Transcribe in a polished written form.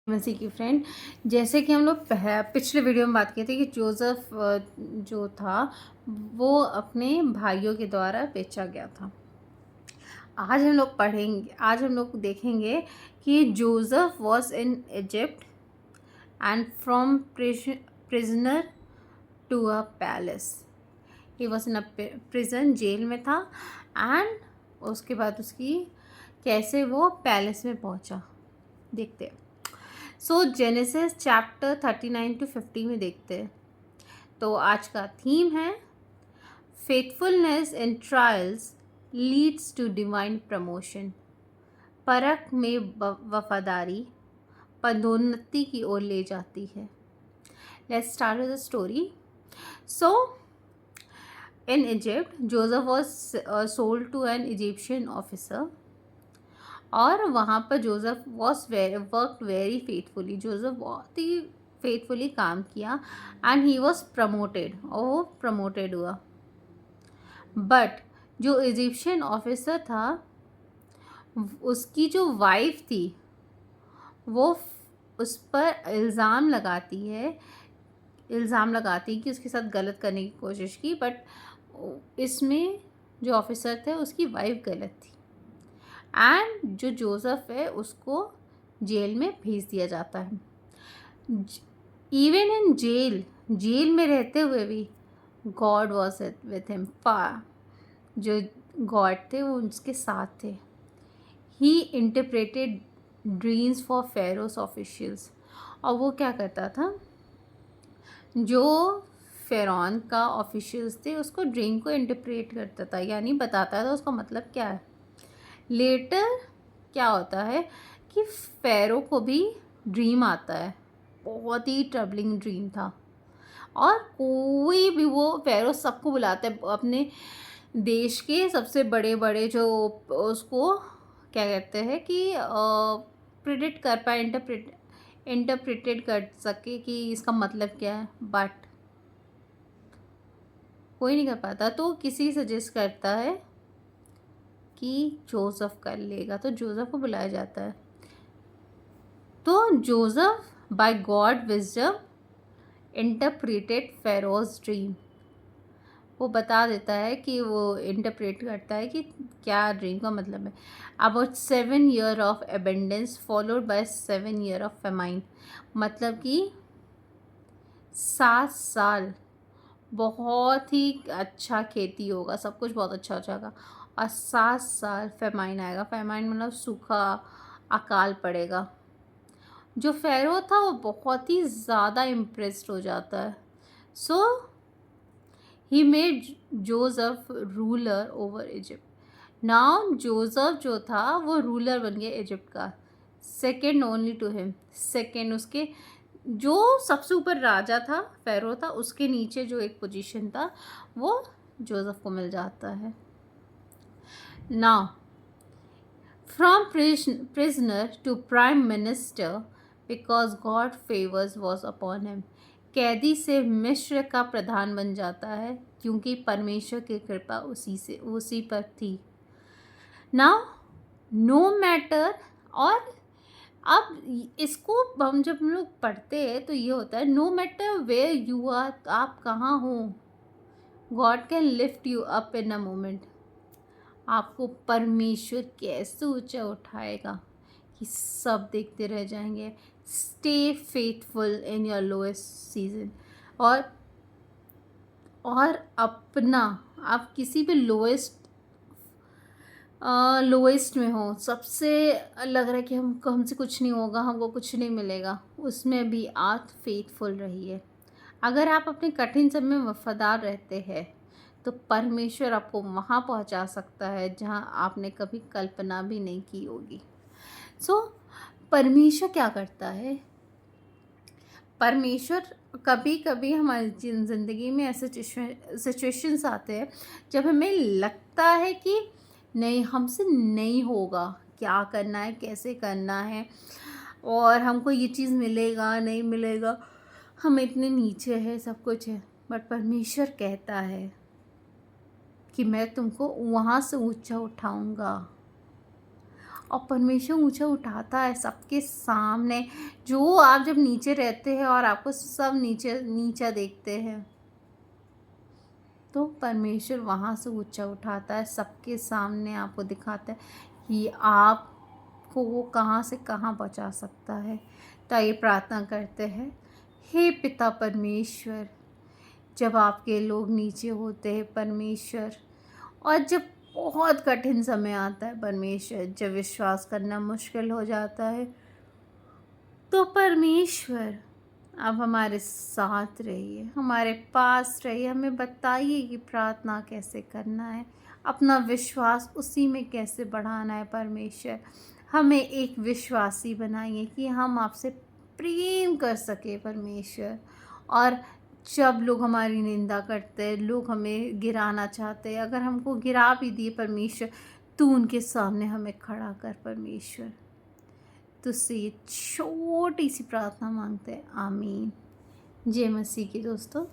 मसीह की फ्रेंड। जैसे कि हम लोग पिछले वीडियो में बात किए थे कि जोसेफ जो था वो अपने भाइयों के द्वारा बेचा गया था। आज हम लोग देखेंगे कि Joseph was in Egypt and from prisoner to a palace. He was in a prison, jail में था, एंड उसके बाद उसकी कैसे वो पैलेस में पहुंचा देखते हैं। सो जेनेसिस चैप्टर 39 to 50 में देखते हैं। तो आज का थीम है faithfulness in trials leads to divine promotion. परख में वफादारी पदोन्नति की ओर ले जाती है। Let's start with the story. So in Egypt Joseph was sold to an Egyptian officer, और वहाँ पर Joseph work very faithfully. Joseph बहुत ही फेथफुली काम किया एंड ही वॉज प्रमोटेड, और वो प्रमोटेड हुआ। बट जो इजिप्शियन ऑफिसर था, उसकी जो वाइफ थी वो उस पर इल्ज़ाम लगाती कि उसके साथ गलत करने की कोशिश की। बट इसमें जो ऑफिसर थे उसकी वाइफ गलत थी, एंड जो जोसेफ है उसको जेल में भेज दिया जाता है। इवन इन जेल में रहते हुए भी गॉड वॉज विथ हिम। जो गॉड थे वो उसके साथ थे। He interpreted dreams for Pharaoh's officials. और वो क्या करता था, जो फ़िरौन का ऑफिशियल्स थे उसको ड्रीम को इंटरप्रेट करता था, यानी बताता था उसका मतलब क्या है। लेटर क्या होता है कि फ़ेरो को भी ड्रीम आता है। बहुत ही ट्रबलिंग ड्रीम था, और कोई भी वो फ़ेरो सबको बुलाता है, अपने देश के सबसे बड़े बड़े जो उसको क्या कहते हैं कि प्रिडिक्ट कर पाए, इंटरप्रेटेड कर सके कि इसका मतलब क्या है। बट कोई नहीं कर पाता, तो किसी सजेस्ट करता है कि जोसेफ कर लेगा, तो जोसेफ को बुलाया जाता है। तो Joseph by God wisdom interpreted Pharaoh's dream. वो बता देता है कि वो इंटरप्रेट करता है कि क्या ड्रीम का मतलब है। About 7 year of abundance followed by 7 year of famine. मतलब कि 7 साल बहुत ही अच्छा खेती होगा, सब कुछ बहुत अच्छा हो जाएगा, और 7 साल फेमाइन आएगा। फेमाइन मतलब सूखा, अकाल पड़ेगा। जो फ़ेरो था वो बहुत ही ज़्यादा इम्प्रेस्ड हो जाता है। So he made Joseph ruler over Egypt. Now Joseph जो था वो रूलर बन गया इजिप्ट का, second only to him. Second उसके जो सबसे ऊपर राजा था, फ़ेरो था, उसके नीचे जो एक पोजीशन था वो जोसेफ को मिल जाता है। Now from prisoner to prime minister because God favours was upon him. कैदी से मिस्र का प्रधान बन जाता है क्योंकि परमेश्वर की कृपा उसी पर थी। Now no matter. और अब इसको जब हम लोग पढ़ते हैं तो ये होता है, no matter where you are, आप कहाँ हो, God can lift you up in a moment. आपको परमेश्वर कैसे ऊंचा उठाएगा कि सब देखते रह जाएंगे। Stay faithful in your lowest season. और अपना, आप किसी भी लोएस्ट में हो, सबसे लग रहा है कि हमसे कुछ नहीं होगा, हमको कुछ नहीं मिलेगा, उसमें भी आप फेथफुल रहिए। अगर आप अपने कठिन समय में वफादार रहते हैं तो परमेश्वर आपको वहाँ पहुँचा सकता है जहाँ आपने कभी कल्पना भी नहीं की होगी। सो परमेश्वर क्या करता है, परमेश्वर कभी कभी हमारी ज़िंदगी में ऐसे सिचुएशंस आते हैं जब हमें लगता है कि नहीं, हमसे नहीं होगा, क्या करना है, कैसे करना है, और हमको ये चीज़ मिलेगा नहीं मिलेगा, हम इतने नीचे हैं, सब कुछ है। बट परमेश्वर कहता है कि मैं तुमको वहाँ से ऊंचा उठाऊंगा। और परमेश्वर ऊँचा उठाता है सबके सामने। जो आप जब नीचे रहते हैं और आपको सब नीचे नीचा देखते हैं, तो परमेश्वर वहाँ से ऊँचा उठाता है, सबके सामने आपको दिखाता है कि आपको वो कहाँ से कहाँ पहुँचा सकता है। तो आइए प्रार्थना करते हैं। हे पिता परमेश्वर, जब आपके लोग नीचे होते हैं परमेश्वर, और जब बहुत कठिन समय आता है परमेश्वर, जब विश्वास करना मुश्किल हो जाता है, तो परमेश्वर आप हमारे साथ रहिए, हमारे पास रहिए, हमें बताइए कि प्रार्थना कैसे करना है, अपना विश्वास उसी में कैसे बढ़ाना है परमेश्वर। हमें एक विश्वासी बनाइए कि हम आपसे प्रेम कर सके परमेश्वर। और जब लोग हमारी निंदा करते हैं, लोग हमें गिराना चाहते हैं, अगर हमको गिरा भी दिए परमेश्वर, तू उनके सामने हमें खड़ा कर परमेश्वर। तुझसे ये छोटी सी प्रार्थना मांगते हैं, आमीन। जय मसीह की दोस्तों।